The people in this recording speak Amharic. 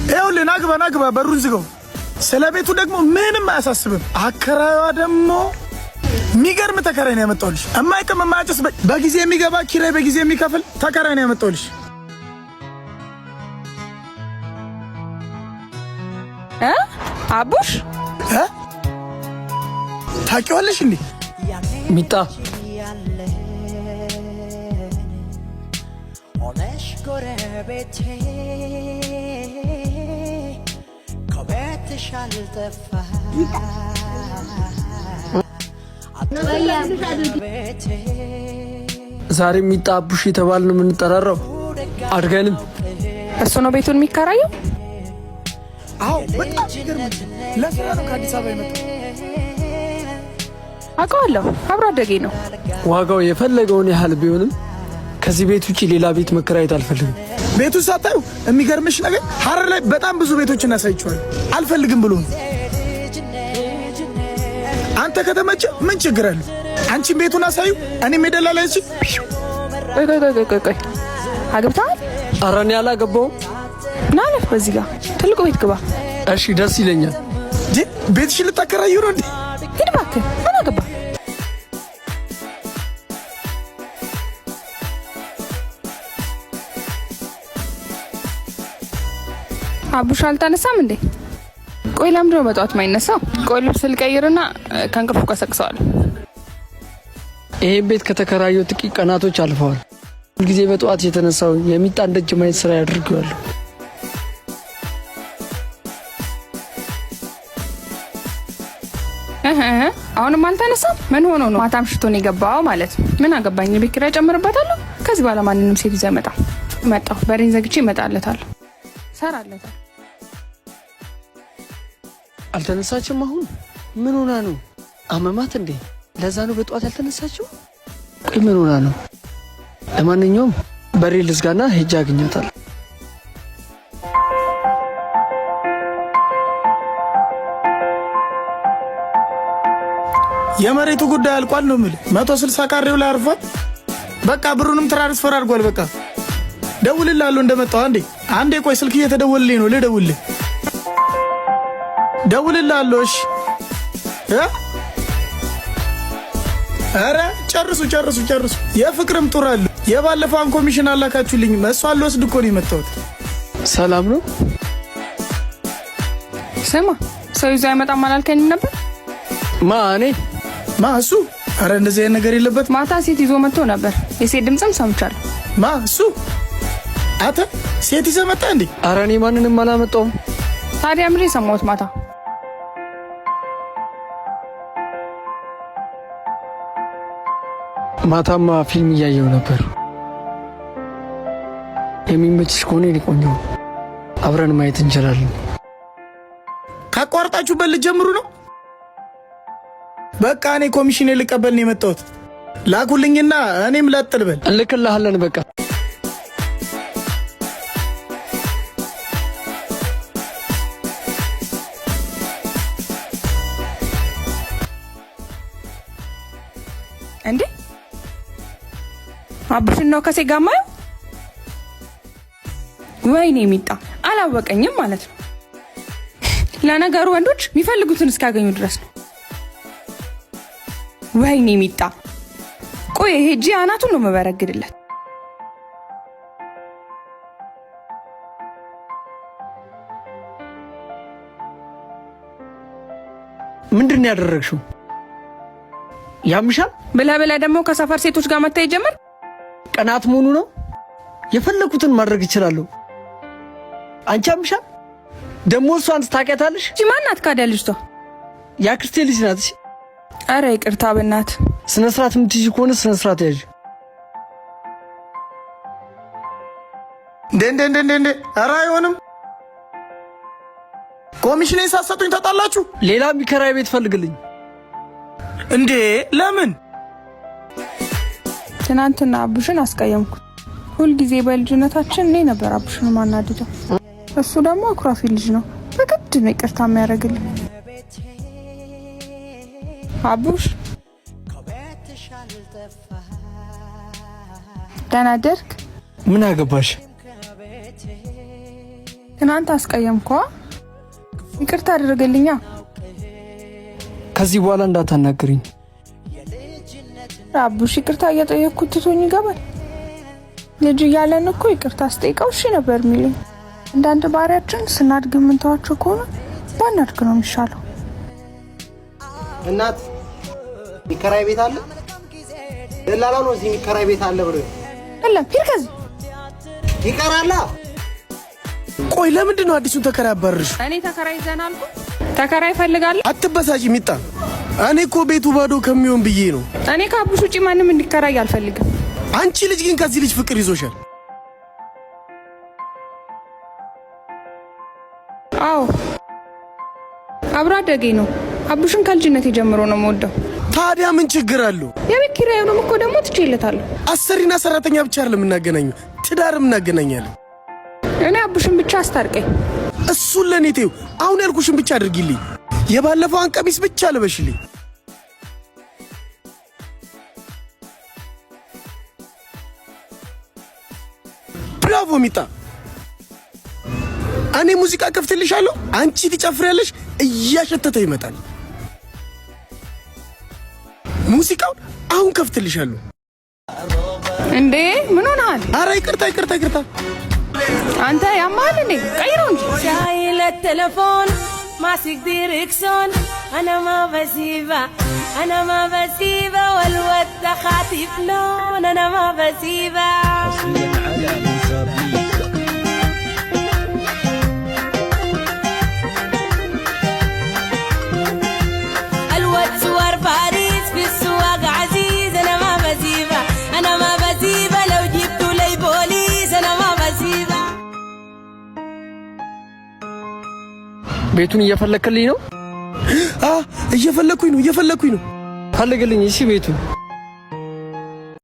ይኸውልህ ናግባ በሩን ዝጋው። ስለ ቤቱ ደግሞ ምንም አያሳስብም። አከራዩዋ ደግሞ የሚገርም ተከራይ ነው ያመጣሁልሽ። የማይቀም የማያጨስ በጊዜ የሚገባ ኪራይ በጊዜ የሚከፍል ተከራይ ነው ያመጣሁልሽ። አቡሽ ታውቂዋለሽ እንዴ? ሚጣ ዛሬ ሚጣ አቡሽ የተባልን የምንጠራራው አድገንም እሱ ነው ቤቱን የሚከራየው። አዎ በጣም ይገርም። ለስራ ነው ከአዲስ አበባ የመጣው። አውቀዋለሁ፣ አብሮ አደጌ ነው። ዋጋው የፈለገውን ያህል ቢሆንም ከዚህ ቤት ውጪ ሌላ ቤት መከራየት አልፈልግም። ቤቱን ሳታዩ የሚገርምሽ ነገር ሐረር ላይ በጣም ብዙ ቤቶችን አሳይቼዋለሁ። አልፈልግም ብሎ ነው። አንተ ከተመቸ ምን ችግር አለ? አንቺም ቤቱን አሳዩ፣ እኔም የደላላ እሺ። ቆይ አግብተሃል? ኧረ እኔ አላገባሁም። ናለፍ በዚህ ጋር ትልቁ ቤት ግባ። እሺ ደስ ይለኛል። ቤትሽን ልታከራዩ ነው እንዴ? ሂድ እባክህ። ምን አገባ? አቡሽ አልተነሳም እንዴ? ቆይ ለምንድን ነው በጠዋት የማይነሳው? ቆይ ልብስ ልቀይርና ከእንቅልፉ ቀሰቅሰዋል። ይሄን ቤት ከተከራየሁ ጥቂት ቀናቶች አልፈዋል። ሁልጊዜ በጠዋት የተነሳው የሚጣን ደጅ ማየት ስራ ያደርገዋለሁ። አሁንም አልተነሳም? ምን ሆኖ ነው? ማታ አምሽቶ ነው የገባው ማለት ነው። ምን አገባኝ? ቤት ኪራይ ጨምርበታለሁ። ከዚህ በኋላ ማንንም ሴት ይዘህ መጣሁ። በሬን ዘግቼ እመጣለታለሁ፣ እሰራለታለሁ። አልተነሳችም? አሁን ምን ሆና ነው? አመማት እንዴ? ለዛ ነው በጠዋት ያልተነሳችው? ቆይ ምን ሆና ነው? ለማንኛውም በሬ ልዝጋና ሄጄ አገኛታለሁ። የመሬቱ ጉዳይ አልቋል ነው የምልህ። 160 ካሬው ላይ አርፏል። በቃ ብሩንም ትራንስፈር አድርጓል። በቃ ደውልልሃለሁ እንደመጣሁ። አንዴ ቆይ፣ ስልክ እየተደወልልኝ ነው። ልደውልልህ። ደውልልሃለሁ። እሺ። ኧረ ጨርሱ። የፍቅርም ጡር አለ። የባለፈውን ኮሚሽን አላካችሁልኝ። እሷን ልወስድ እኮ ነው የመጣሁት። ሰላም ነው? ስማ፣ ሰው ይዞ አይመጣም አላልከኝም ነበር? እኔ እሱ? አረ እንደዚህ አይነት ነገር የለበት። ማታ ሴት ይዞ መጥቶ ነበር። የሴት ድምፅም ሰምቻለሁ። እሱ? አንተ ሴት ይዘህ መጣ እንዴ? አረ እኔ ማንንም አላመጣሁም። ታዲያ ምንድን ነው የሰማሁት ማታ? ማታማ ፊልም እያየሁ ነበር። የሚመችሽ ከሆነ እኔ ቆንጆ አብረን ማየት እንችላለን። ካቋርጣችሁበት ልትጀምሩ ነው? በቃ እኔ ኮሚሽን ልቀበል ነው የመጣሁት። ላኩልኝና እኔም ላጥልበል። እንልክልሃለን። በቃ እንዴ አቡሽን ነው ከሴ ጋር ማየው? ወይኔ ሚጣ አላወቀኝም ማለት ነው። ለነገሩ ወንዶች የሚፈልጉትን እስካገኙ ድረስ ነው። ወይኔ ሚጣ፣ ቆይ ሄጂ አናቱን ነው መበረግድለት። ምንድን ነው ያደረግሽው? ያምሻል? ብለህ ደግሞ ከሰፈር ሴቶች ጋር መታየት ጀመር። ቀናት መሆኑ ነው። የፈለኩትን ማድረግ ይችላል። አንቺ ያምሻል? ደግሞ እሷን ታውቂያታለሽ? ማናት ካዲያ ልጅቷ? የአክስቴ ልጅ ናት። አረ ይቅርታ በእናት። ስነ ስርዓት የምትይዥ ከሆነ ስነ ስርዓት ያዥ። እንዴ! አረ አይሆንም። ኮሚሽኔን ሳትሰጡኝ ተጣላችሁ? ሌላ የሚከራይ ቤት ፈልግልኝ። እንዴ ለምን? ትናንትና አቡሽን አስቀየምኩት። ሁልጊዜ በልጅነታችን እኔ ነበር አቡሽን ማናድደው። እሱ ደግሞ አኩራፊ ልጅ ነው። በግድ ነው ይቅርታ የሚያደርግልኝ። አቡሽ ደህና አደርክ? ምን አገባሽ? ትናንት አስቀየምኳ። ይቅርታ አድርግልኛ። ከዚህ በኋላ እንዳታናግሪኝ አቡሽ። ይቅርታ እየጠየቅኩት ትቶኝ ይገባል። ልጅ እያለን እኮ ይቅርታ አስጠይቀው እሺ ነበር የሚለኝ። እንዳንድ ባህሪያችን ስናድግ የምንተዋቸው ከሆነ ባናድግ ነው የሚሻለው። እናት ሚከራይ ቤት አለ ደላላ ነው እዚህ ሚከራይ ቤት አለ ብሎ አይደለም ሂርከዝ ይቀራላ። ቆይ ለምንድን ነው አዲሱን ተከራይ አባረርሽ? እኔ ተከራይ ይዘናል እኮ ተከራይ ፈልጋለሁ። አትበሳጪ ሚጣ። እኔ እኮ ቤቱ ባዶ ከሚሆን ብዬ ነው። እኔ ከአቡሽ ውጪ ማንም እንዲከራይ አልፈልግም። አንቺ ልጅ ግን ከዚህ ልጅ ፍቅር ይዞሻል። አዎ አብሮ አደጌ ነው። አቡሽን ከልጅነቴ ጀምሮ ነው የምወደው። ታዲያ ምን ችግር አለው? የቤት ኪራዩንም እኮ ደግሞ ትችይለታለሁ። አሰሪና ሰራተኛ ብቻ አይደለም የምናገናኘው፣ ትዳርም እናገናኛለን። እኔ አቡሽን ብቻ አስታርቀኝ። እሱን ለኔ ተይው። አሁን ያልኩሽን ብቻ አድርጊልኝ። የባለፈውን ቀሚስ ብቻ ልበሽልኝ። ብራቮ ሚጣ። እኔ ሙዚቃ ከፍትልሻለሁ፣ አንቺ ትጨፍሪያለሽ፣ እያሸተተ ይመጣል። ሙዚቃውን አሁን ከፍትልሻለሁ። እንዴ ምን ሆነሃል? አረ ይቅርታ። አንተ ያማል እንዴ? ቀይረው እንጂ شايل التلفون ماسك ديركسون انا ما بسيبه والود خاطف لون انا ما بسيبه الود صور باريس في السواق عزيز انا ما بسيبه لو جبتوا لي بوليس انا ما بسيبه ቤቱን እየፈለክልኝ ነው? እየፈለኩኝ ነው። ፈልግልኝ እሺ ቤቱን